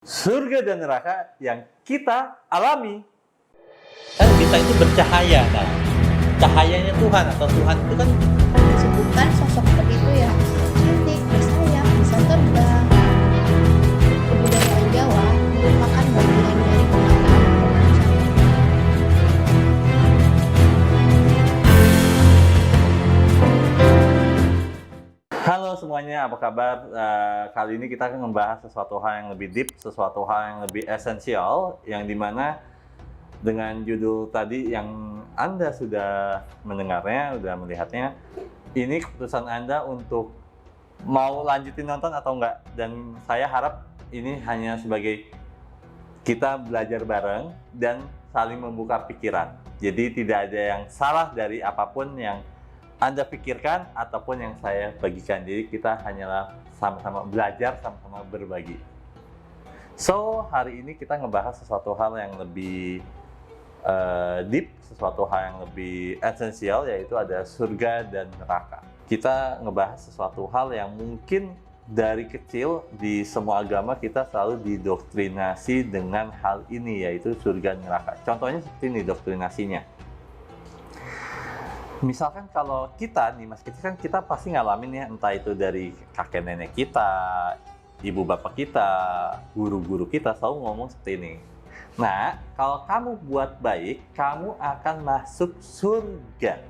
surga dan neraka yang kita alami. Kan kita itu bercahaya. Nah, cahayanya Tuhan atau Tuhan itu kan Disebutkan sosok seperti itu ya cantik, bersayap, bisa terbang. Kebudayaan Jawa merupakan bagian dari pengakuan percaya. Halo semuanya, apa kabar? Kali ini kita akan membahas sesuatu hal yang lebih deep, sesuatu hal yang lebih esensial, yang dimana dengan judul tadi yang Anda sudah mendengarnya, sudah melihatnya, ini keputusan Anda untuk mau lanjutin nonton atau enggak. Dan saya harap ini hanya sebagai kita belajar bareng dan saling membuka pikiran. Jadi tidak ada yang salah dari apapun yang Anda pikirkan ataupun yang saya bagikan. Jadi kita hanyalah sama-sama belajar, sama-sama berbagi. So, hari ini kita ngebahas sesuatu hal yang lebih deep, sesuatu hal yang lebih esensial, yaitu ada surga dan neraka. Kita ngebahas sesuatu hal yang mungkin dari kecil di semua agama kita selalu didoktrinasi dengan hal ini, yaitu surga dan neraka. Contohnya seperti ini doktrinasinya. Misalkan kalau kita nih mas kecil kan kita pasti ngalamin ya, entah itu dari kakek nenek kita, ibu bapak kita, guru-guru kita selalu ngomong seperti ini. Nah, kalau kamu buat baik, kamu akan masuk surga.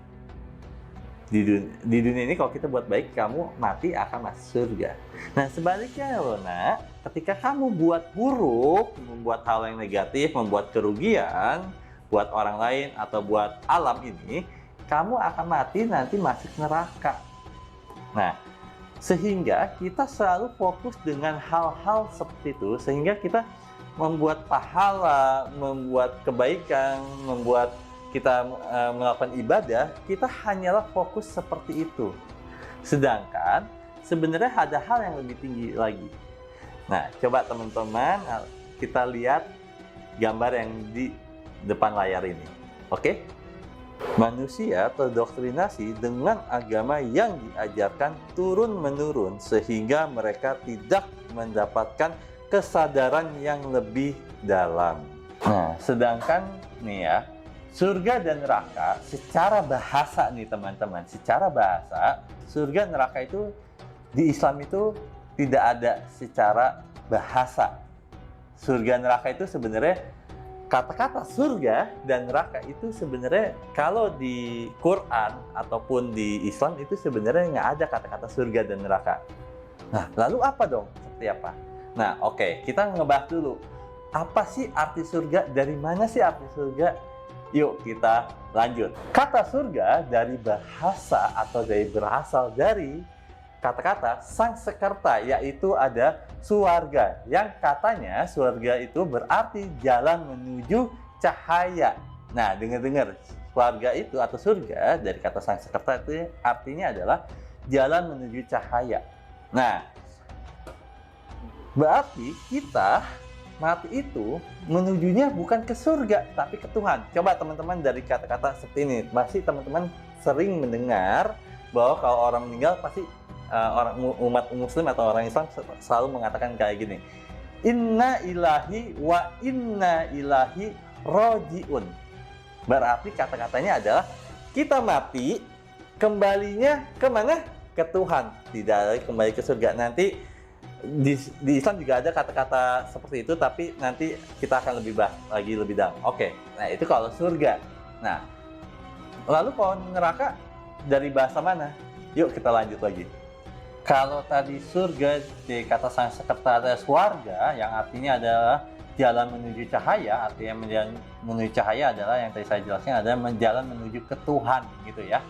Di dunia ini kalau kita buat baik, kamu mati akan masuk surga. Nah, sebaliknya loh nak, ketika kamu buat buruk, membuat hal yang negatif, membuat kerugian buat orang lain atau buat alam ini, kamu akan mati nanti masuk neraka. Nah, sehingga kita selalu fokus dengan hal-hal seperti itu, sehingga kita membuat pahala, membuat kebaikan, membuat kita melakukan ibadah, kita hanyalah fokus seperti itu. Sedangkan sebenarnya ada hal yang lebih tinggi lagi. Nah, coba teman-teman kita lihat gambar yang di depan layar ini. Oke? Manusia terdoktrinasi dengan agama yang diajarkan turun-menurun sehingga mereka tidak mendapatkan kesadaran yang lebih dalam. Nah, sedangkan nih ya, surga dan neraka secara bahasa nih teman-teman, secara bahasa surga dan neraka itu di Islam itu tidak ada secara bahasa. Surga dan neraka itu sebenarnya kata-kata surga dan neraka itu sebenarnya kalau di Quran ataupun di Islam itu sebenarnya nggak ada kata-kata surga dan neraka. Nah, lalu apa dong? Seperti apa? Nah, oke, kita ngebahas dulu. Apa sih arti surga? Dari mana sih arti surga? Yuk kita lanjut. Kata surga dari bahasa atau berasal dari kata-kata Sangsekerta, yaitu ada suarga, yang katanya surga itu berarti jalan menuju cahaya. Nah, dengar-dengar, suarga itu atau surga dari kata Sangsekerta itu artinya adalah jalan menuju cahaya. Nah, berarti kita mati itu menujunya bukan ke surga tapi ke Tuhan. Coba teman-teman dari kata-kata seperti ini, pasti teman-teman sering mendengar bahwa kalau orang meninggal pasti orang umat muslim atau orang Islam selalu mengatakan kayak gini, inna ilahi wa inna ilahi rojiun. Berarti kata-katanya adalah kita mati kembalinya kemana? Ke Tuhan, tidak kembali ke surga. Nanti di Islam juga ada kata-kata seperti itu, tapi nanti kita akan lebih bahas lagi lebih dalam. Oke, nah itu kalau surga. Nah, lalu kalau neraka dari bahasa mana? Yuk kita lanjut lagi. Kalau tadi surga di kata Sangsekerta ada swarga, yang artinya adalah jalan menuju cahaya. Artinya menjalan menuju cahaya adalah yang tadi saya jelaskan, adalah jalan menuju ke Tuhan gitu ya.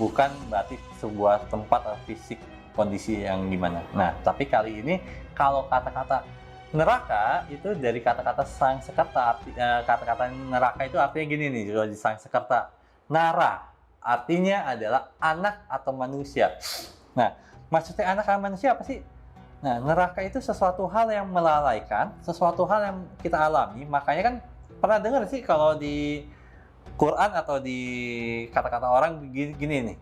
Bukan berarti sebuah tempat atau fisik kondisi yang gimana. Nah, tapi kali ini kalau kata-kata neraka itu dari kata-kata Sangsekerta, kata-kata neraka itu artinya gini nih, kalau di Sangsekerta, nara artinya adalah anak atau manusia. Nah, maksudnya anak atau manusia apa sih? Nah, neraka itu sesuatu hal yang melalaikan, sesuatu hal yang kita alami. Makanya kan pernah dengar sih kalau di Quran atau di kata-kata orang gini nih,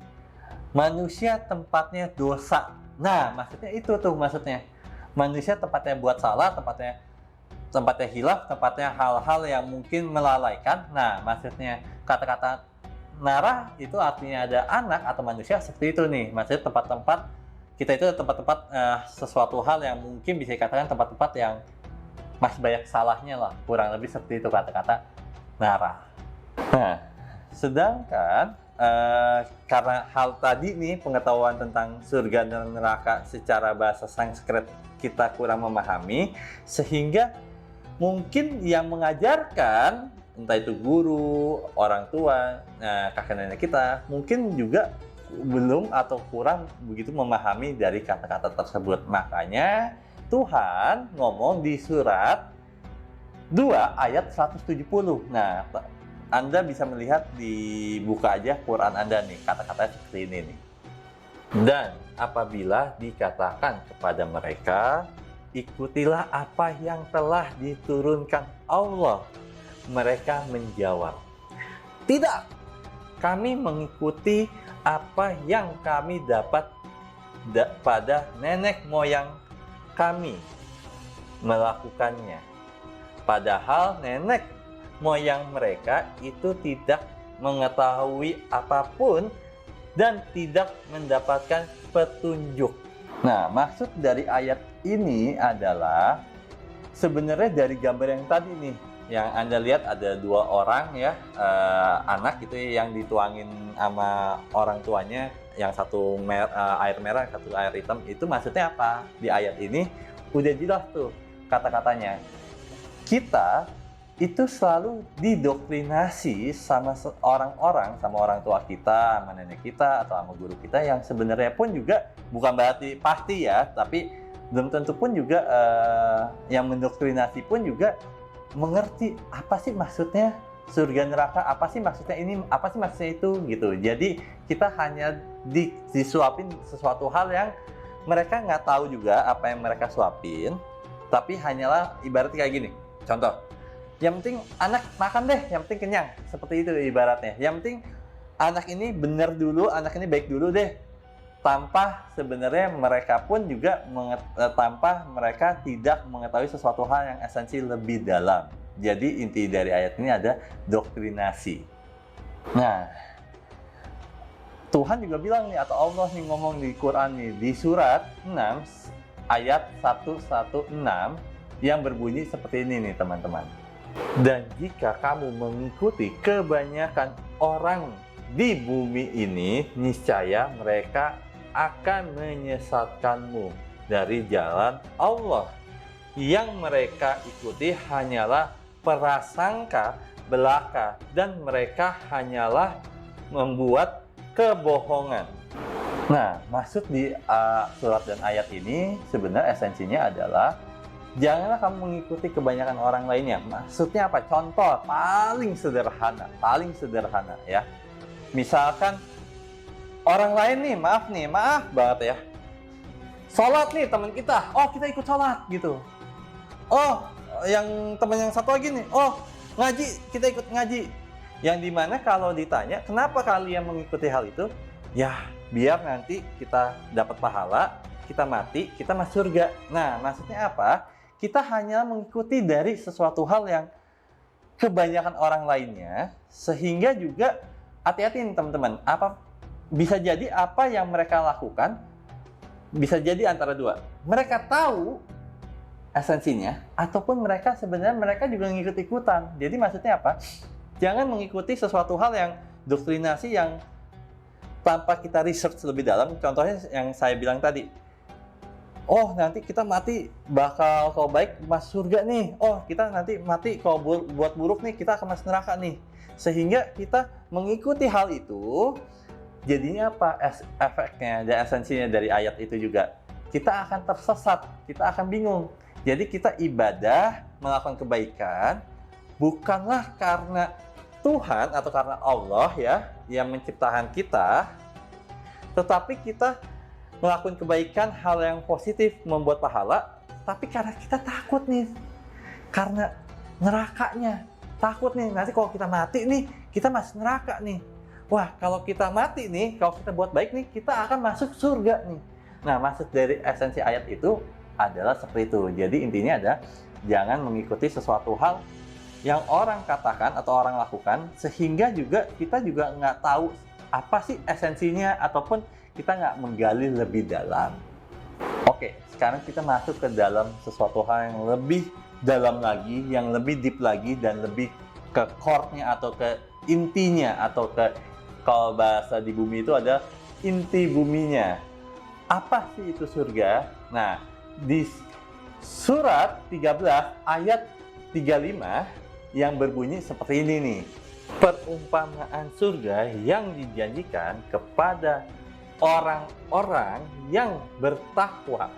manusia tempatnya dosa. Nah, maksudnya itu tuh maksudnya. Manusia tempatnya buat salah, tempatnya tempatnya hilaf, tempatnya hal-hal yang mungkin melalaikan. Nah, maksudnya kata-kata nara itu artinya ada anak atau manusia seperti itu nih. Maksudnya tempat-tempat kita itu tempat-tempat sesuatu hal yang mungkin bisa dikatakan tempat-tempat yang masih banyak salahnya lah. Kurang lebih seperti itu kata-kata nara. Nah, sedangkan karena hal tadi nih, pengetahuan tentang surga dan neraka secara bahasa Sanskrit kita kurang memahami, sehingga mungkin yang mengajarkan, entah itu guru, orang tua, kakek nenek kita, mungkin juga belum atau kurang begitu memahami dari kata-kata tersebut. Makanya Tuhan ngomong di surat 2 ayat 170. Nah, Anda bisa melihat, dibuka aja Quran Anda nih, kata-kata seperti ini nih. Dan apabila dikatakan kepada mereka, ikutilah apa yang telah diturunkan Allah, mereka menjawab, tidak, kami mengikuti apa yang kami dapat pada nenek moyang kami melakukannya. Padahal nenek moyang mereka itu tidak mengetahui apapun dan tidak mendapatkan petunjuk. Nah, maksud dari ayat ini adalah sebenarnya dari gambar yang tadi nih, yang Anda lihat ada 2 orang ya, anak itu yang dituangin sama orang tuanya, yang satu air merah, satu air hitam. Itu maksudnya apa? Di ayat ini udah jelas tuh kata-katanya. Kita itu selalu didoktrinasi sama orang-orang, sama orang tua kita, sama nenek kita, atau sama guru kita, yang sebenarnya pun juga bukan berarti pasti ya, tapi belum tentu pun juga yang mendoktrinasi pun juga mengerti apa sih maksudnya surga neraka, apa sih maksudnya ini, apa sih maksudnya itu gitu. Jadi kita hanya disuapin sesuatu hal yang mereka nggak tahu juga apa yang mereka suapin, tapi hanyalah ibarat kayak gini. Contoh, yang penting anak makan deh, yang penting kenyang. Seperti itu ibaratnya. Yang penting anak ini benar dulu, anak ini baik dulu deh. Tanpa sebenarnya mereka pun juga tanpa mereka tidak mengetahui sesuatu hal yang esensi lebih dalam. Jadi inti dari ayat ini ada doktrinasi. Nah, Tuhan juga bilang nih, atau Allah nih ngomong di Quran nih, di surat 6 ayat 116 yang berbunyi seperti ini nih teman-teman. Dan jika kamu mengikuti kebanyakan orang di bumi ini, niscaya mereka akan menyesatkanmu dari jalan Allah. Yang mereka ikuti hanyalah prasangka belaka, dan mereka hanyalah membuat kebohongan. Nah, maksud di surat dan ayat ini sebenarnya esensinya adalah janganlah kamu mengikuti kebanyakan orang lainnya. Maksudnya apa? Contoh paling sederhana ya. Misalkan orang lain nih, maaf banget ya, sholat nih teman kita, oh kita ikut sholat gitu. Oh, yang teman yang satu lagi nih, oh ngaji, kita ikut ngaji. Yang dimana kalau ditanya kenapa kalian mengikuti hal itu, ya biar nanti kita dapat pahala, kita mati, kita masuk surga. Nah, maksudnya apa? Kita hanya mengikuti dari sesuatu hal yang kebanyakan orang lainnya, sehingga juga hati-hati nih teman-teman. Bisa jadi apa yang mereka lakukan bisa jadi antara dua. Mereka tahu esensinya, ataupun mereka sebenarnya mereka juga ngikut-ikutan. Jadi maksudnya apa? Jangan mengikuti sesuatu hal yang doktrinasi yang tanpa kita research lebih dalam. Contohnya yang saya bilang tadi. Oh, nanti kita mati bakal kalau baik masuk surga nih. Oh, kita nanti mati kalau buat buruk nih kita akan masuk neraka nih. Sehingga kita mengikuti hal itu, jadinya apa efeknya dan esensinya dari ayat itu juga? Kita akan tersesat, kita akan bingung. Jadi kita ibadah, melakukan kebaikan, bukanlah karena Tuhan atau karena Allah ya yang menciptakan kita, tetapi kita melakukan kebaikan, hal yang positif, membuat pahala, tapi karena kita takut nih, karena nerakanya, takut nih, nanti kalau kita mati nih, kita masuk neraka nih. Wah, kalau kita mati nih, kalau kita buat baik nih, kita akan masuk surga nih. Nah, maksud dari esensi ayat itu adalah seperti itu. Jadi intinya ada Jangan mengikuti sesuatu hal yang orang katakan atau orang lakukan, sehingga juga kita juga nggak tahu apa sih esensinya, ataupun kita nggak menggali lebih dalam. Oke, sekarang kita masuk ke dalam sesuatu hal yang lebih dalam lagi, yang lebih deep lagi, dan lebih ke core-nya atau ke intinya, atau ke, kalau bahasa di bumi itu ada inti buminya. Apa sih itu surga? Nah, di surat 13 ayat 35 yang berbunyi seperti ini nih. Perumpamaan surga yang dijanjikan kepada orang-orang yang bertakwa,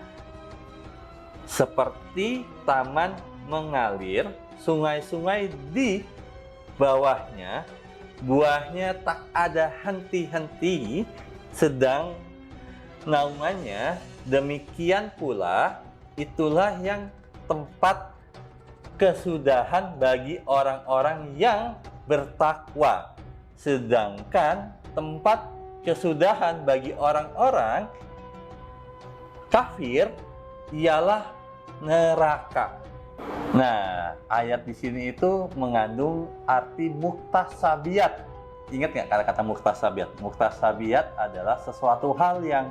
seperti taman mengalir, sungai-sungai di bawahnya, buahnya tak ada henti-henti, sedang naungannya, demikian pula itulah yang tempat kesudahan bagi orang-orang yang bertakwa, sedangkan tempat kesudahan bagi orang-orang kafir ialah neraka. Nah, ayat di sini itu mengandung arti muktasabiat. Ingat nggak kata-kata muktasabiat? Muktasabiat adalah sesuatu hal yang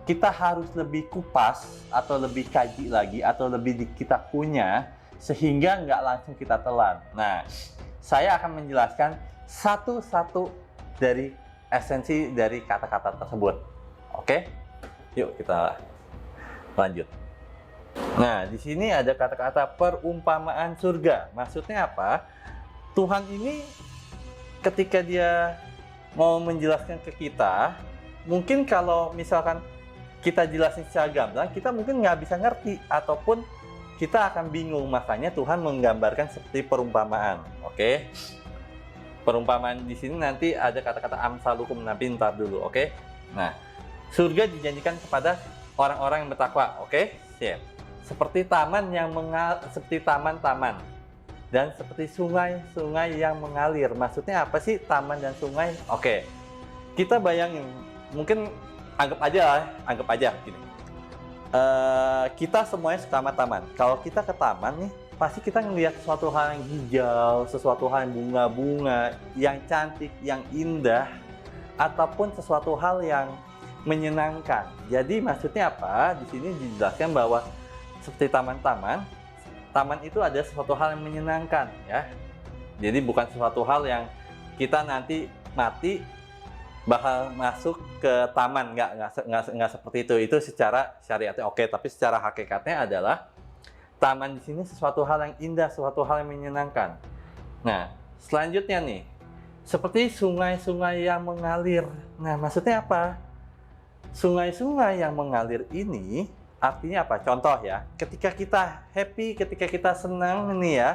kita harus lebih kupas atau lebih kaji lagi atau lebih kita punya, sehingga nggak langsung kita telan. Nah, saya akan menjelaskan satu-satu dari esensi dari kata-kata tersebut. Oke? Yuk kita lanjut. Nah, di sini ada kata-kata perumpamaan surga. Maksudnya apa? Tuhan ini ketika dia mau menjelaskan ke kita, mungkin kalau misalkan kita jelasin secara gamblang, kita mungkin nggak bisa ngerti, ataupun kita akan bingung. Makanya Tuhan menggambarkan seperti perumpamaan. Oke? Perumpamaan di sini nanti ada kata-kata amsalukum, nanti ntar dulu. Oke? Nah, surga dijanjikan kepada orang-orang yang bertakwa. Oke? Siap. Seperti taman yang seperti taman-taman, dan seperti sungai-sungai yang mengalir. Maksudnya apa sih taman dan sungai? Oke, kita bayangin, mungkin anggap aja gini. Kita semuanya suka sama taman. Kalau kita ke taman nih, pasti kita ngelihat sesuatu hal yang hijau, sesuatu hal yang bunga-bunga, yang cantik, yang indah, ataupun sesuatu hal yang menyenangkan. Jadi maksudnya apa? Di sini dijelaskan bahwa seperti taman-taman, taman itu ada sesuatu hal yang menyenangkan, ya. Jadi bukan sesuatu hal yang kita nanti mati bakal masuk ke taman, nggak seperti itu. Itu secara syariatnya oke, tapi secara hakikatnya adalah taman di sini sesuatu hal yang indah, sesuatu hal yang menyenangkan. Nah, selanjutnya nih, seperti sungai-sungai yang mengalir. Nah, maksudnya apa? Sungai-sungai yang mengalir ini artinya apa? Contoh ya, ketika kita happy, ketika kita senang nih ya,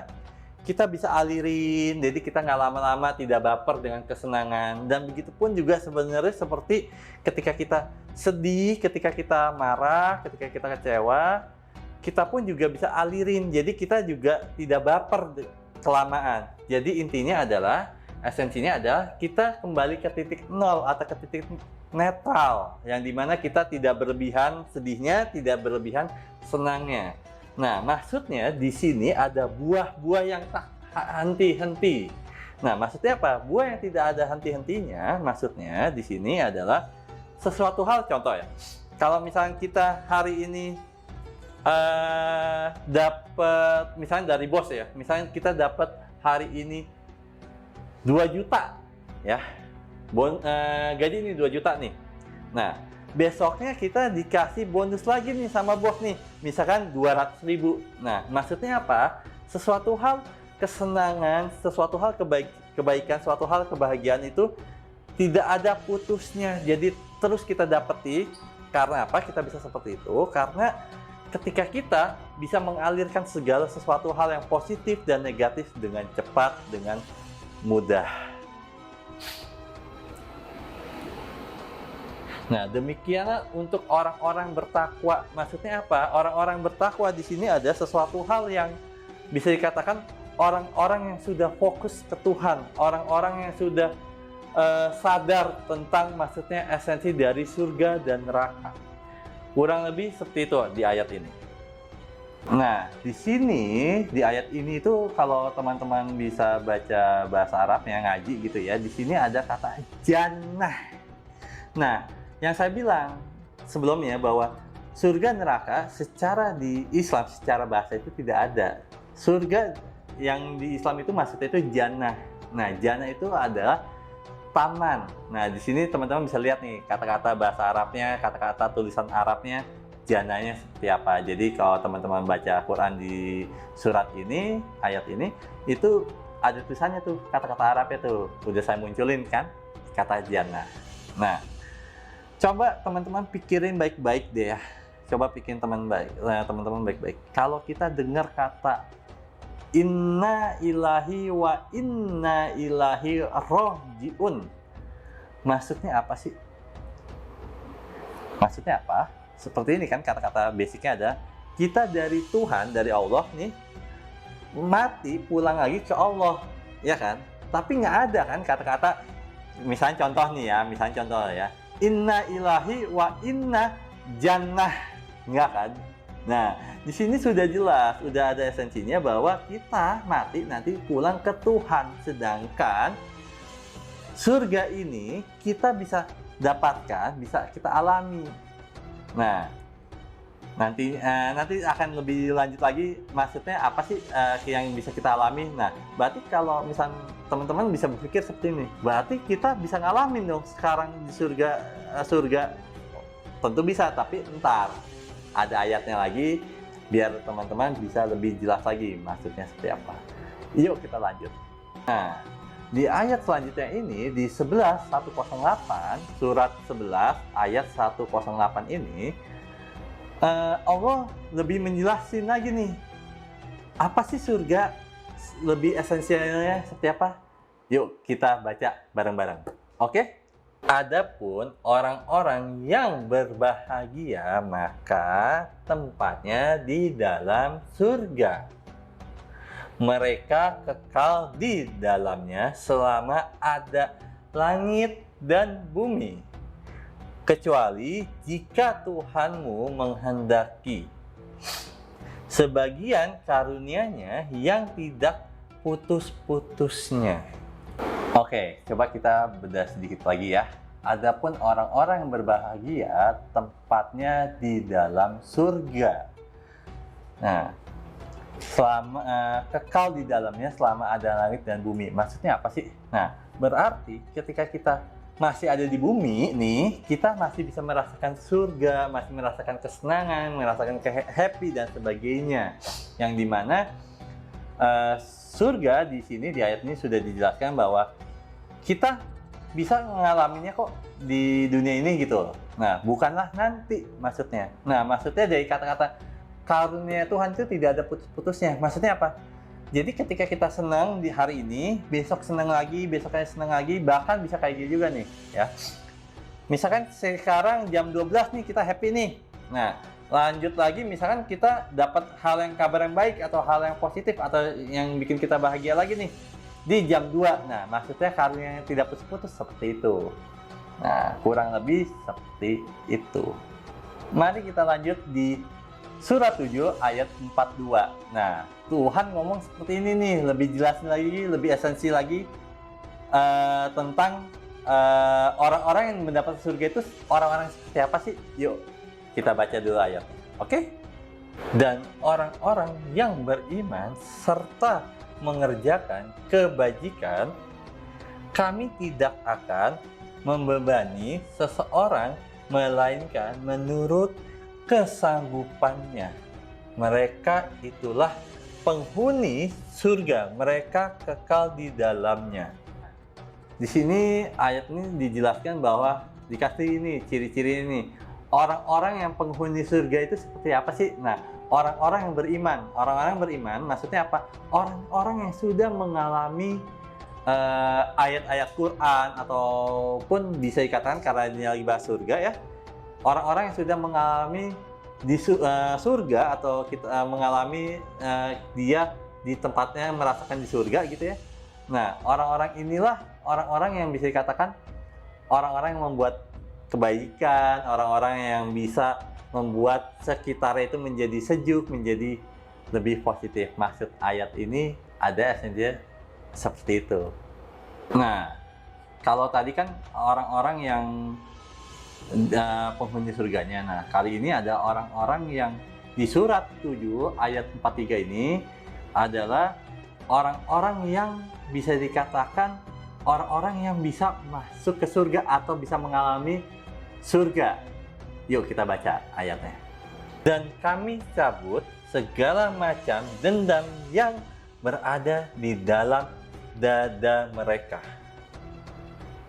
kita bisa alirin, jadi kita nggak lama-lama tidak baper dengan kesenangan. Dan begitu pun juga sebenarnya seperti ketika kita sedih, ketika kita marah, ketika kita kecewa, kita pun juga bisa alirin, jadi kita juga tidak baper kelamaan. Jadi intinya adalah, esensinya adalah kita kembali ke titik nol atau ke titik netral, yang dimana kita tidak berlebihan sedihnya, tidak berlebihan senangnya. Nah, maksudnya di sini ada buah-buah yang tak henti-henti. Nah, maksudnya apa? Buah yang tidak ada henti-hentinya, maksudnya di sini adalah sesuatu hal. Contoh ya, kalau misalnya kita hari ini dapat, misalnya dari bos ya, misalnya kita dapat hari ini 2 juta ya, gaji ini 2 juta nih. Nah, besoknya kita dikasih bonus lagi nih sama bos nih, misalkan 200.000. Nah, maksudnya apa? Sesuatu hal kesenangan, sesuatu hal kebaikan, suatu hal kebahagiaan itu tidak ada putusnya. Jadi terus kita dapati. Karena apa kita bisa seperti itu? Karena ketika kita bisa mengalirkan segala sesuatu hal yang positif dan negatif dengan cepat, dengan mudah. Nah, demikianlah untuk orang-orang bertakwa. Maksudnya apa? Orang-orang bertakwa di sini ada sesuatu hal yang bisa dikatakan orang-orang yang sudah fokus ke Tuhan, orang-orang yang sudah sadar tentang maksudnya esensi dari surga dan neraka. Kurang lebih seperti itu di ayat ini. Nah, di sini, di ayat ini itu kalau teman-teman bisa baca bahasa Arabnya, ngaji gitu ya, di sini ada kata jannah. Nah, yang saya bilang sebelumnya bahwa surga neraka secara di Islam, secara bahasa itu tidak ada. Surga yang di Islam itu maksudnya itu jannah. Nah, jannah itu adalah taman. Nah, di sini teman-teman bisa lihat nih kata-kata bahasa Arabnya, kata-kata tulisan Arabnya, jannahnya seperti apa. Jadi kalau teman-teman baca Quran di surat ini, ayat ini, itu ada tulisannya tuh, kata-kata Arabnya tuh. Udah saya munculin kan, kata jannah. Nah, coba teman-teman pikirin baik-baik deh ya. Coba pikirin teman-teman baik-baik. Kalau kita dengar kata inna ilahi wa inna ilahi rojiun, maksudnya apa sih? Maksudnya apa? Seperti ini kan kata-kata basicnya ada, kita dari Tuhan, dari Allah nih, mati pulang lagi ke Allah, ya kan? Tapi nggak ada kan kata-kata, misalnya contoh nih ya, inna ilahi wa inna jannah, nggak kan? Nah, di sini sudah jelas, sudah ada esensinya bahwa kita mati nanti pulang ke Tuhan, sedangkan surga ini kita bisa dapatkan, bisa kita alami. Nah, nanti akan lebih lanjut lagi, maksudnya apa sih yang bisa kita alami. Nah, berarti kalau misal teman-teman bisa berpikir seperti ini, berarti kita bisa ngalamin dong sekarang di surga. Tentu bisa, tapi ntar ada ayatnya lagi biar teman-teman bisa lebih jelas lagi maksudnya seperti apa. Yuk kita lanjut. Nah, di ayat selanjutnya ini, di 11:108, surat 11 ayat 108 ini, Allah lebih menjelaskan lagi nih, apa sih surga, lebih esensialnya seperti apa? Yuk kita baca bareng-bareng. Oke? Adapun orang-orang yang berbahagia, maka tempatnya di dalam surga. Mereka kekal di dalamnya selama ada langit dan bumi, kecuali jika Tuhanmu menghendaki. Sebagian karunia-Nya yang tidak putus-putusnya. Oke, coba kita bedah sedikit lagi ya. Adapun orang-orang yang berbahagia, tempatnya di dalam surga. Nah, selama kekal di dalamnya selama ada langit dan bumi. Maksudnya apa sih? Nah, berarti ketika kita masih ada di bumi nih, kita masih bisa merasakan surga, masih merasakan kesenangan, merasakan happy dan sebagainya. Yang dimana surga di sini di ayat ini sudah dijelaskan bahwa kita bisa mengalaminya kok di dunia ini gitu. Nah, bukanlah nanti maksudnya. Nah, maksudnya dari kata-kata karunia Tuhan itu tidak ada putus-putusnya. Maksudnya apa? Jadi ketika kita senang di hari ini, besok senang lagi, besoknya senang lagi, bahkan bisa kayak gitu juga nih ya. Misalkan sekarang jam 12 nih kita happy nih. Nah, lanjut lagi misalkan kita dapat kabar yang baik atau hal yang positif atau yang bikin kita bahagia lagi nih di jam 2. Nah, maksudnya karunia yang tidak putus-putus seperti itu. Nah, kurang lebih seperti itu. Mari kita lanjut di Surat 7 ayat 42. Nah, Tuhan ngomong seperti ini nih, lebih jelas lagi, lebih esensi lagi tentang orang-orang yang mendapat surga itu orang-orang seperti apa sih? Yuk, kita baca dulu ayat. Oke? Dan orang-orang yang beriman serta mengerjakan kebajikan, kami tidak akan membebani seseorang melainkan menurut kesanggupannya. Mereka itulah penghuni surga, mereka kekal di dalamnya. Di sini ayat ini dijelaskan bahwa dikasih ini ciri-ciri ini. Orang-orang yang penghuni surga itu seperti apa sih? Nah, orang-orang yang beriman. Orang-orang yang beriman maksudnya apa? Orang-orang yang sudah mengalami ayat-ayat Quran ataupun bisa dikatakan karena ini lagi bahas surga ya. Orang-orang yang sudah mengalami di surga atau kita mengalami dia di tempatnya merasakan di surga gitu ya. Nah, orang-orang inilah orang-orang yang bisa dikatakan orang-orang yang membuat kebaikan, orang-orang yang bisa membuat sekitarnya itu menjadi sejuk, menjadi lebih positif. Maksud ayat ini ada esensinya seperti itu. Nah, kalau tadi kan orang-orang yang penghuni surganya. Nah, kali ini ada orang-orang yang di surat 7 ayat 43 ini adalah orang-orang yang bisa dikatakan orang-orang yang bisa masuk ke surga atau bisa mengalami surga. Yuk kita baca ayatnya. Dan kami cabut segala macam dendam yang berada di dalam dada mereka,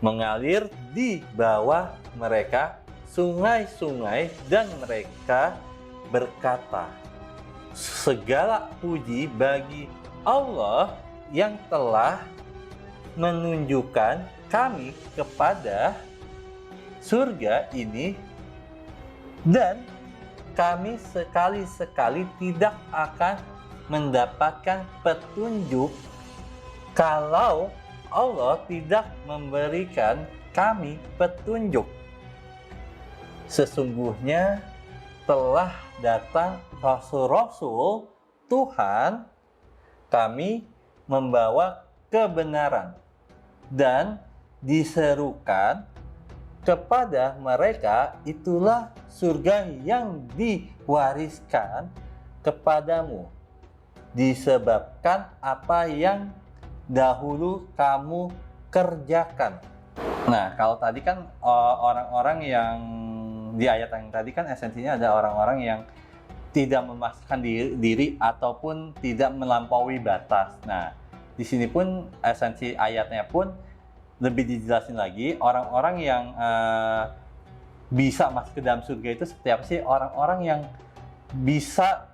mengalir di bawah mereka sungai-sungai, dan mereka berkata, segala puji bagi Allah yang telah menunjukkan kami kepada surga ini, dan kami sekali-sekali tidak akan mendapatkan petunjuk kalau Allah tidak memberikan kami petunjuk. Sesungguhnya telah datang rasul-rasul Tuhan kami membawa kebenaran dan diserukan kepada mereka, itulah surga yang diwariskan kepadamu disebabkan apa yang dahulu kamu kerjakan. Nah, kalau tadi kan orang-orang yang di ayat yang tadi kan esensinya ada orang-orang yang tidak memaksakan diri ataupun tidak melampaui batas. Nah, di sini pun esensi ayatnya pun lebih dijelasin lagi, orang-orang yang bisa masuk ke dalam surga itu seperti apa sih? Orang-orang yang bisa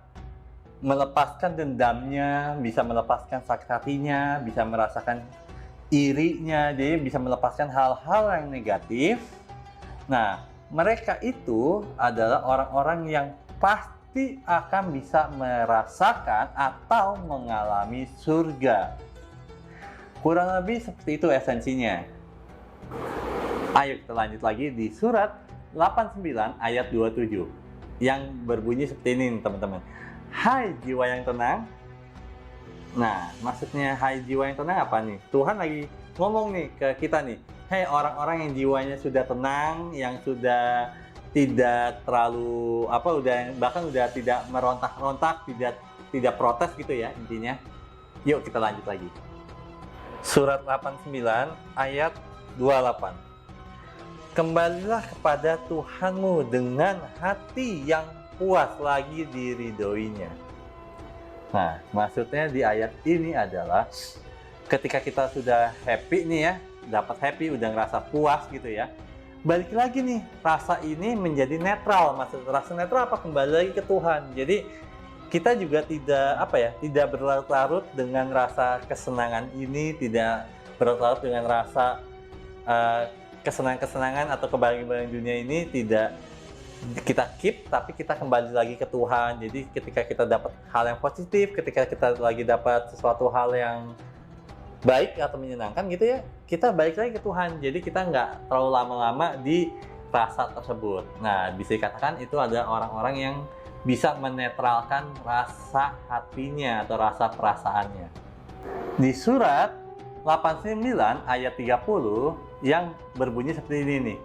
melepaskan dendamnya, bisa melepaskan sakit hatinya, bisa merasakan irinya, jadi bisa melepaskan hal-hal yang negatif. Nah, mereka itu adalah orang-orang yang pasti akan bisa merasakan atau mengalami surga. Kurang lebih seperti itu esensinya. Ayo kita lanjut lagi di surat 89 ayat 27 yang berbunyi seperti ini teman-teman. Hai jiwa yang tenang. Nah, maksudnya hai jiwa yang tenang apa nih? Tuhan lagi ngomong nih ke kita nih. Hei orang-orang yang jiwanya sudah tenang, yang sudah tidak terlalu bahkan udah tidak merontak-rontak, tidak protes gitu ya intinya. Yuk kita lanjut lagi. Surat 89 ayat 28. Kembalilah kepada Tuhanmu dengan hati yang puas lagi diridhoinya. Nah, maksudnya di ayat ini adalah ketika kita sudah happy nih ya, dapat happy, udah ngerasa puas gitu ya, balik lagi nih, rasa ini menjadi netral. Maksud rasa netral apa? Kembali lagi ke Tuhan. Jadi kita juga tidak berlarut-larut dengan rasa kesenangan ini, tidak berlarut-larut dengan rasa kesenangan-kesenangan atau kebahagiaan dunia ini, tidak kita keep, tapi kita kembali lagi ke Tuhan. Jadi ketika kita dapat hal yang positif, ketika kita lagi dapat sesuatu hal yang baik atau menyenangkan gitu ya, kita balik lagi ke Tuhan. Jadi kita nggak terlalu lama-lama di rasa tersebut. Nah, bisa dikatakan itu ada orang-orang yang bisa menetralkan rasa hatinya atau rasa perasaannya. Di surat 89 ayat 30 yang berbunyi seperti ini nih.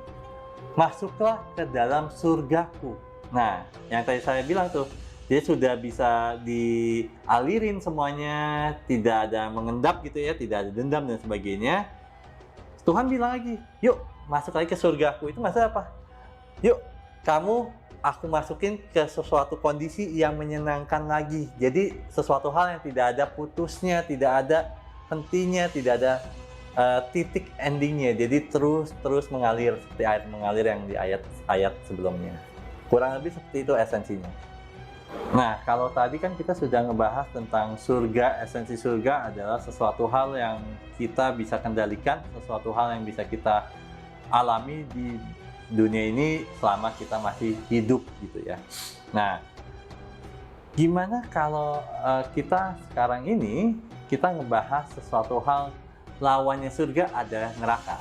Masuklah ke dalam surgaku. Nah, yang tadi saya bilang tuh, dia sudah bisa dialirin semuanya, tidak ada mengendap gitu ya, tidak ada dendam dan sebagainya. Tuhan bilang lagi, yuk masuk lagi ke surgaku. Itu maksudnya apa? Yuk, aku masukin ke sesuatu kondisi yang menyenangkan lagi. Jadi sesuatu hal yang tidak ada putusnya, tidak ada hentinya, tidak ada titik endingnya. Jadi terus mengalir seperti air mengalir yang di ayat sebelumnya. Kurang lebih seperti itu esensinya. Nah, kalau tadi kan kita sudah ngebahas tentang surga. Esensi surga adalah sesuatu hal yang kita bisa kendalikan, sesuatu hal yang bisa kita alami di dunia ini selama kita masih hidup gitu ya. Nah, gimana kalau kita sekarang ini kita ngebahas sesuatu hal lawannya surga ada neraka.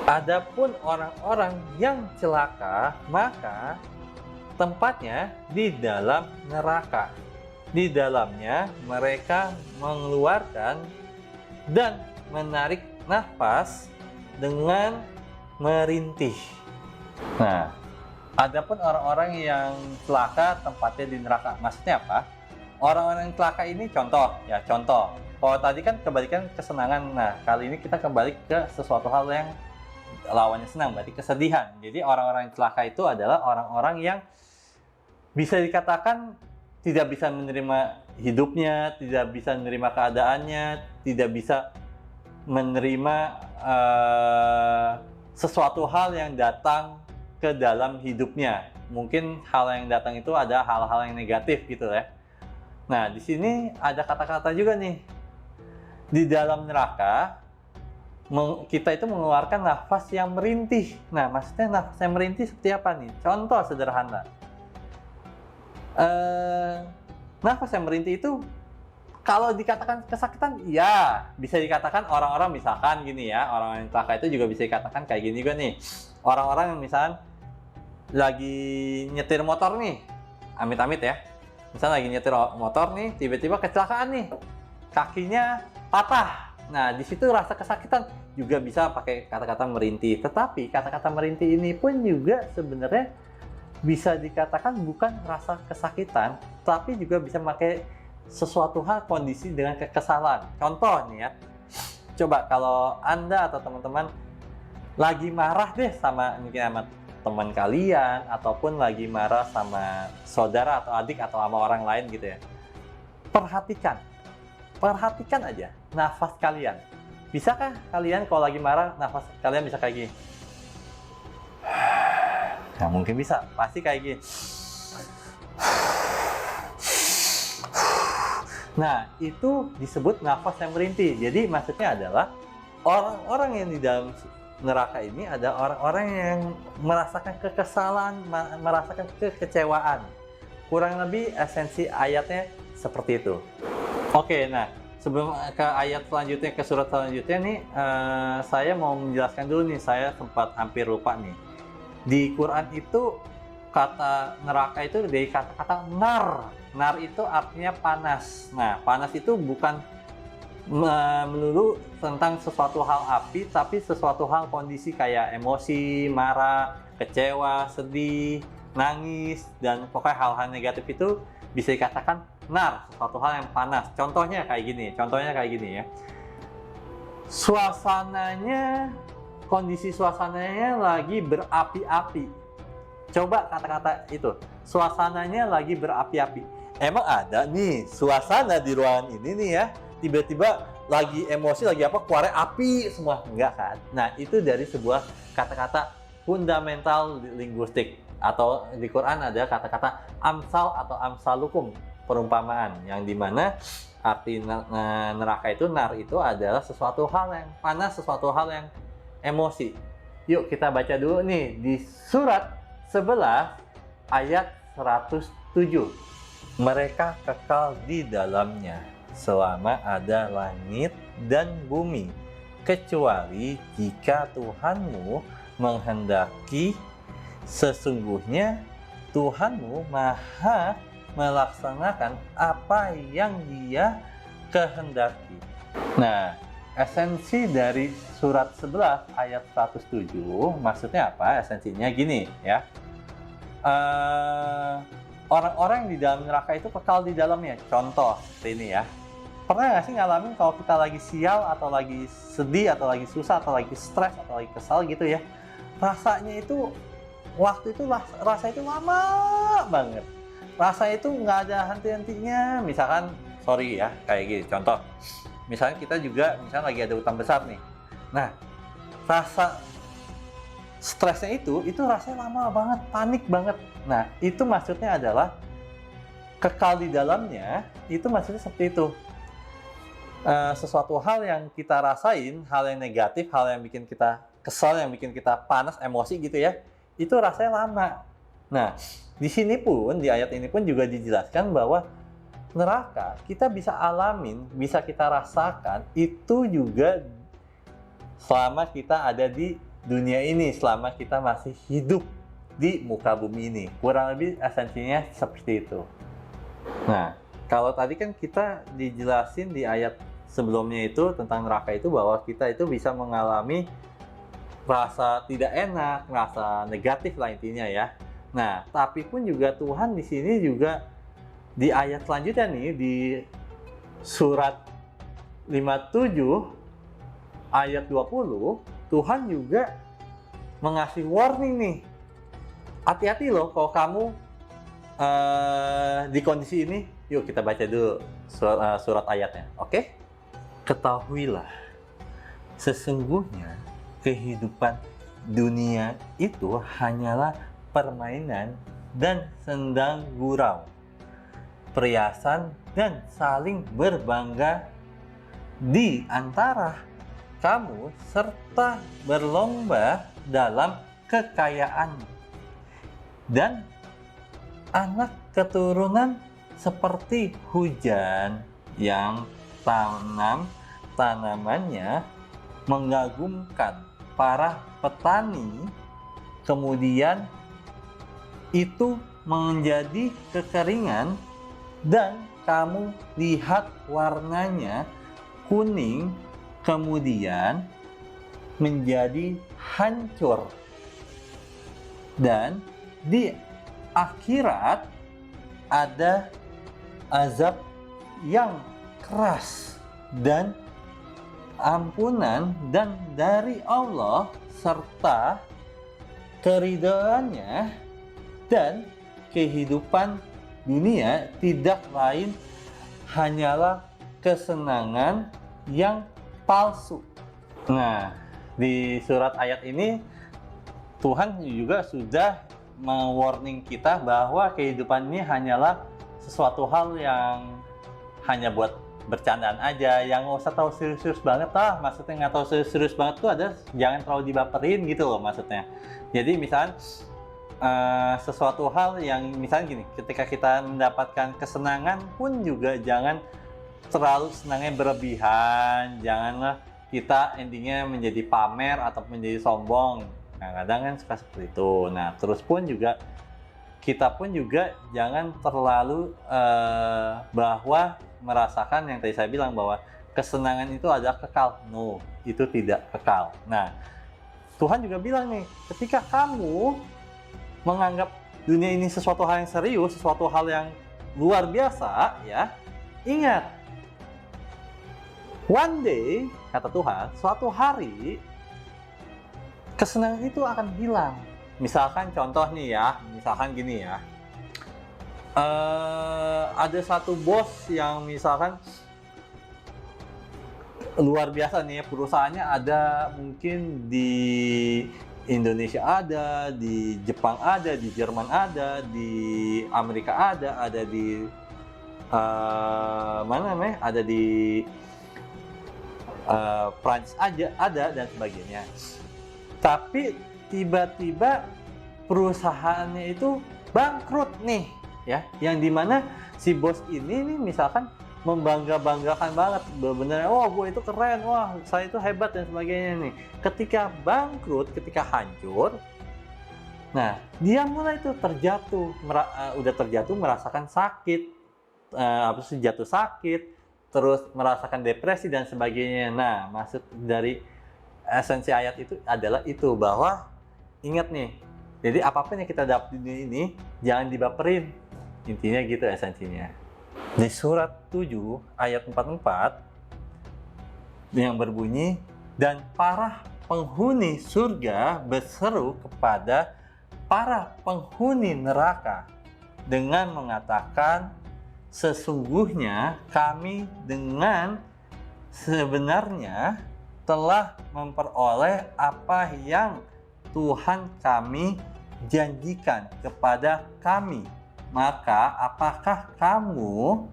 Adapun orang-orang yang celaka, maka tempatnya di dalam neraka. di dalamnya mereka mengeluarkan dan menarik nafas dengan merintih. Nah, adapun orang-orang yang celaka tempatnya di neraka. Maksudnya apa? Orang-orang yang celaka ini contoh. Kalau tadi kan kebalikan kesenangan. Nah, kali ini kita kembali ke sesuatu hal yang lawannya senang, berarti kesedihan. Jadi orang-orang yang celaka itu adalah orang-orang yang bisa dikatakan tidak bisa menerima hidupnya, tidak bisa menerima keadaannya, tidak bisa menerima sesuatu hal yang datang ke dalam hidupnya. Mungkin hal yang datang itu ada hal-hal yang negatif gitu ya. Nah, di sini ada kata-kata juga nih. Di dalam neraka, kita itu mengeluarkan nafas yang merintih. Nah, maksudnya nafas yang merintih seperti apa nih? Contoh sederhana. Nafas yang merintih itu kalau dikatakan kesakitan, ya bisa dikatakan orang-orang misalkan gini ya, orang yang celaka itu juga bisa dikatakan kayak gini juga nih. Orang-orang yang misalkan lagi nyetir motor nih, amit-amit ya. Misalnya lagi nyetir motor nih, tiba-tiba kecelakaan nih, kakinya patah. Nah, di situ rasa kesakitan juga bisa pakai kata-kata merintih. Tetapi kata-kata merintih ini pun juga sebenarnya bisa dikatakan bukan rasa kesakitan, tapi juga bisa pakai sesuatu hal, kondisi dengan kekesalan. Contoh nih ya, coba kalau Anda atau teman-teman lagi marah deh sama teman kalian, ataupun lagi marah sama saudara atau adik atau sama orang lain gitu ya. Perhatikan aja nafas kalian. Bisakah kalian kalau lagi marah, nafas kalian bisa kayak gini? Nah, mungkin bisa, pasti kayak gini. Nah, itu disebut nafas yang merintih. Jadi maksudnya adalah orang-orang yang di dalam neraka ini ada orang-orang yang merasakan kekesalan, merasakan kekecewaan. Kurang lebih esensi ayatnya seperti itu. Oke, nah sebelum ke ayat selanjutnya, ke surat selanjutnya nih, saya mau menjelaskan dulu nih, saya sempat hampir lupa nih. Di Quran itu kata neraka itu dari kata-kata nar. Nar itu artinya panas. Nah, panas itu bukan melulu tentang sesuatu hal api, tapi sesuatu hal kondisi kayak emosi, marah, kecewa, sedih, nangis, dan pokoknya hal-hal negatif itu bisa dikatakan nar, sesuatu hal yang panas. Contohnya kayak gini ya. Kondisi suasananya lagi berapi-api. Coba kata-kata itu, suasananya lagi berapi-api. Emang ada nih suasana di ruangan ini nih ya, tiba-tiba lagi emosi, lagi apa, keluar api semua, enggak kan? Nah, itu dari sebuah kata-kata fundamental linguistik, atau di Quran ada kata-kata amsal atau amsalukum, perumpamaan, yang dimana arti neraka itu, nar itu adalah sesuatu hal yang panas, sesuatu hal yang emosi. Yuk kita baca dulu nih di surat 11 ayat 107. Mereka kekal di dalamnya selama ada langit dan bumi, kecuali jika Tuhanmu menghendaki. Sesungguhnya Tuhanmu maha melaksanakan apa yang Dia kehendaki. Nah, esensi dari surat 11 ayat 107 maksudnya apa? Esensinya gini ya. Orang-orang di dalam neraka itu kekal di dalamnya. Contoh seperti ini ya. Pernah nggak sih ngalamin kalau kita lagi sial, atau lagi sedih, atau lagi susah, atau lagi stres, atau lagi kesal gitu ya. Rasanya itu, waktu itu rasa itu lama banget. Rasa itu nggak ada henti-hentinya. Misalkan, sorry ya, kayak gini. Contoh, misalnya kita juga, misalnya lagi ada utang besar nih. Nah, rasa stresnya itu rasanya lama banget, panik banget. Nah, itu maksudnya adalah kekal di dalamnya, itu maksudnya seperti itu. Sesuatu hal yang kita rasain, hal yang negatif, hal yang bikin kita kesal, yang bikin kita panas, emosi gitu ya, itu rasanya lama. Nah, di sini pun, di ayat ini pun juga dijelaskan bahwa neraka kita bisa alamin, bisa kita rasakan, itu juga selama kita ada di dunia ini, selama kita masih hidup di muka bumi ini. Kurang lebih esensinya seperti itu. Nah, Kalau tadi kan kita dijelasin di ayat sebelumnya itu tentang neraka itu bahwa kita itu bisa mengalami rasa tidak enak, rasa negatif lah intinya ya. Nah, tapi pun juga Tuhan di sini juga di ayat selanjutnya nih di surat 57 ayat 20, Tuhan juga mengasih warning nih. Hati-hati loh kalau kamu di kondisi ini. Yuk kita baca dulu surat ayatnya, oke? Ketahuilah, sesungguhnya kehidupan dunia itu hanyalah permainan dan sendang gurau, perhiasan dan saling berbangga di antara kamu serta berlomba dalam kekayaan dan anak keturunan seperti hujan yang tanamannya mengagumkan para petani, kemudian itu menjadi kekeringan dan kamu lihat warnanya kuning, kemudian menjadi hancur. Dan di akhirat ada azab yang keras dan ampunan dan dari Allah serta keridhaannya, dan kehidupan dunia tidak lain hanyalah kesenangan yang palsu. Nah, di surat ayat ini Tuhan juga sudah me-warning kita bahwa kehidupan ini hanyalah sesuatu hal yang hanya buat bercandaan aja, yang nggak usah terlalu serius-serius banget lah. Maksudnya nggak terlalu serius banget tuh ada, jangan terlalu dibaperin gitu loh maksudnya. Jadi misalnya sesuatu hal yang misalnya gini, ketika kita mendapatkan kesenangan pun juga jangan terlalu senangnya berlebihan, janganlah kita endingnya menjadi pamer atau menjadi sombong. Nah, kadang kan suka seperti itu. Nah, terus pun juga kita pun juga jangan terlalu bahwa merasakan yang tadi saya bilang bahwa kesenangan itu adalah kekal. No, itu tidak kekal. Nah, Tuhan juga bilang nih, ketika kamu menganggap dunia ini sesuatu hal yang serius, sesuatu hal yang luar biasa, ya, ingat, one day, kata Tuhan, suatu hari kesenangan itu akan hilang. Misalkan contoh nih ya, misalkan gini ya, ada satu bos yang misalkan luar biasa nih, perusahaannya ada mungkin di Indonesia ada, di Jepang ada, di Jerman ada, di Amerika ada di mana namanya, ada di Prancis aja ada dan sebagainya. Tapi tiba-tiba perusahaannya itu bangkrut nih, ya, yang dimana si bos ini nih misalkan membanggakan banget, benar-benar, wah gue itu keren, wah saya itu hebat dan sebagainya nih. Ketika bangkrut, ketika hancur, nah dia mulai tuh terjatuh, udah terjatuh merasakan sakit, jatuh sakit, terus merasakan depresi dan sebagainya. Nah, maksud dari esensi ayat itu adalah itu, bahwa ingat nih, jadi apapun yang kita dapat di dunia ini jangan dibaperin, intinya gitu esensinya. Di surat 7 ayat 44 yang berbunyi, dan para penghuni surga berseru kepada para penghuni neraka dengan mengatakan, sesungguhnya kami dengan sebenarnya telah memperoleh apa yang Tuhan kami janjikan kepada kami. Maka apakah kamu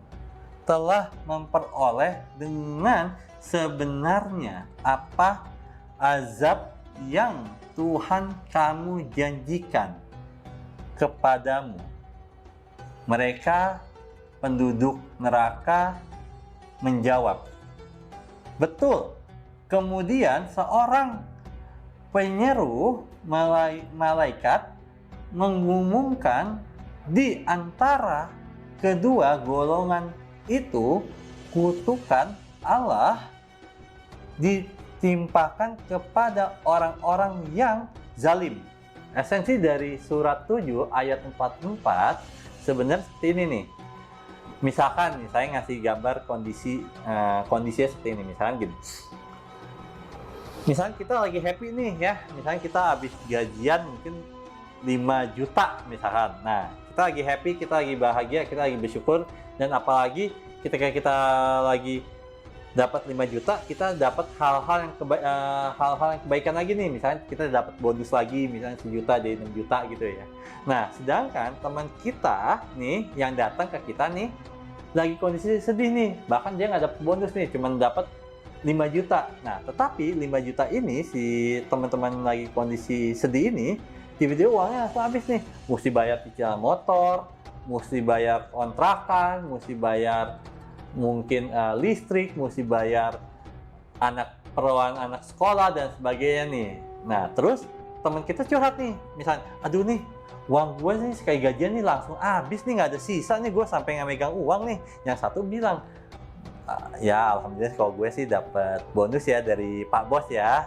telah memperoleh dengan sebenarnya apa azab yang Tuhan kamu janjikan kepadamu? Mereka penduduk neraka menjawab, betul. Kemudian seorang penyeru malaikat mengumumkan di antara kedua golongan itu kutukan Allah ditimpakan kepada orang-orang yang zalim. Esensi dari surat 7 ayat 44 sebenarnya seperti ini nih. Misalkan nih, saya ngasih gambar kondisinya seperti ini. Misalkan gini. Misalkan kita lagi happy nih ya. Misalkan kita habis gajian mungkin 5 juta misalkan. Nah, kita lagi happy, kita lagi bahagia, kita lagi bersyukur. Dan apalagi ketika kita lagi dapat 5 juta, kita dapat hal-hal yang kebaikan lagi nih. Misalnya kita dapat bonus lagi, misalnya 1 juta jadi 6 juta gitu ya. Nah, sedangkan teman kita nih yang datang ke kita nih lagi kondisi sedih nih. Bahkan dia nggak dapat bonus nih, cuma dapat 5 juta. Nah, tetapi 5 juta ini si teman-teman lagi kondisi sedih ini tiba-tiba uangnya langsung habis nih. Mesti bayar cicilan motor, mesti bayar kontrakan, mesti bayar mungkin listrik, mesti bayar perluan anak sekolah dan sebagainya nih. Nah, terus teman kita curhat nih, misalnya, aduh nih, uang gue nih sekali gajian nih langsung habis nih, nggak ada sisa nih, gue sampai nggak megang uang nih. Yang satu bilang, ya alhamdulillah kalau gue sih dapat bonus ya dari Pak Bos ya,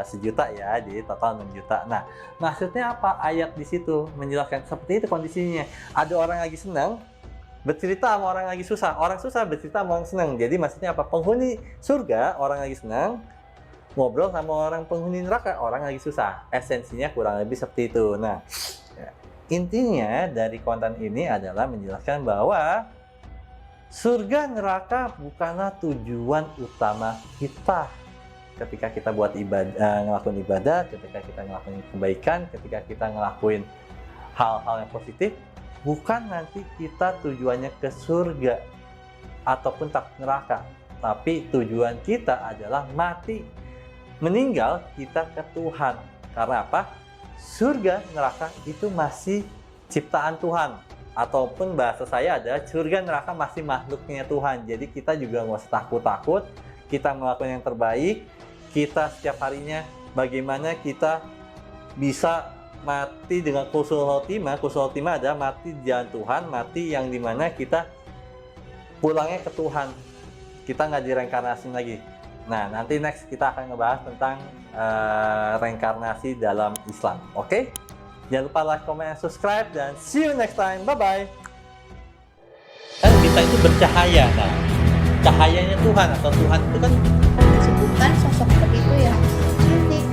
1 juta ya, jadi total 6 juta. Nah, maksudnya apa? Ayat di situ menjelaskan seperti itu kondisinya. Ada orang lagi senang bercerita sama orang lagi susah, orang susah bercerita sama orang senang. Jadi maksudnya apa? Penghuni surga orang lagi senang ngobrol sama orang penghuni neraka orang lagi susah. Esensinya kurang lebih seperti itu. Nah, intinya dari konten ini adalah menjelaskan bahwa surga neraka bukanlah tujuan utama kita ketika kita buat ibadah, ngelakuin ibadah, ketika kita ngelakuin kebaikan, ketika kita ngelakuin hal-hal yang positif. Bukan nanti kita tujuannya ke surga ataupun takut neraka, tapi tujuan kita adalah mati, meninggal kita ke Tuhan. Karena apa? Surga neraka itu masih ciptaan Tuhan, ataupun bahasa saya ada surga neraka masih makhluknya Tuhan. Jadi kita juga nggak usah takut-takut, kita melakukan yang terbaik, kita setiap harinya bagaimana kita bisa mati dengan husnul khotimah. Husnul khotimah adalah mati di jalan Tuhan, mati yang dimana kita pulangnya ke Tuhan, kita nggak direinkarnasi lagi. Nah, nanti next kita akan ngebahas tentang reinkarnasi dalam Islam. Oke? Jangan lupa like, comment, and subscribe, dan see you next time. Bye-bye. Kan kita itu bercahaya. Nah, cahayanya Tuhan atau Tuhan itu kan disebutkan sosok seperti itu ya cantik,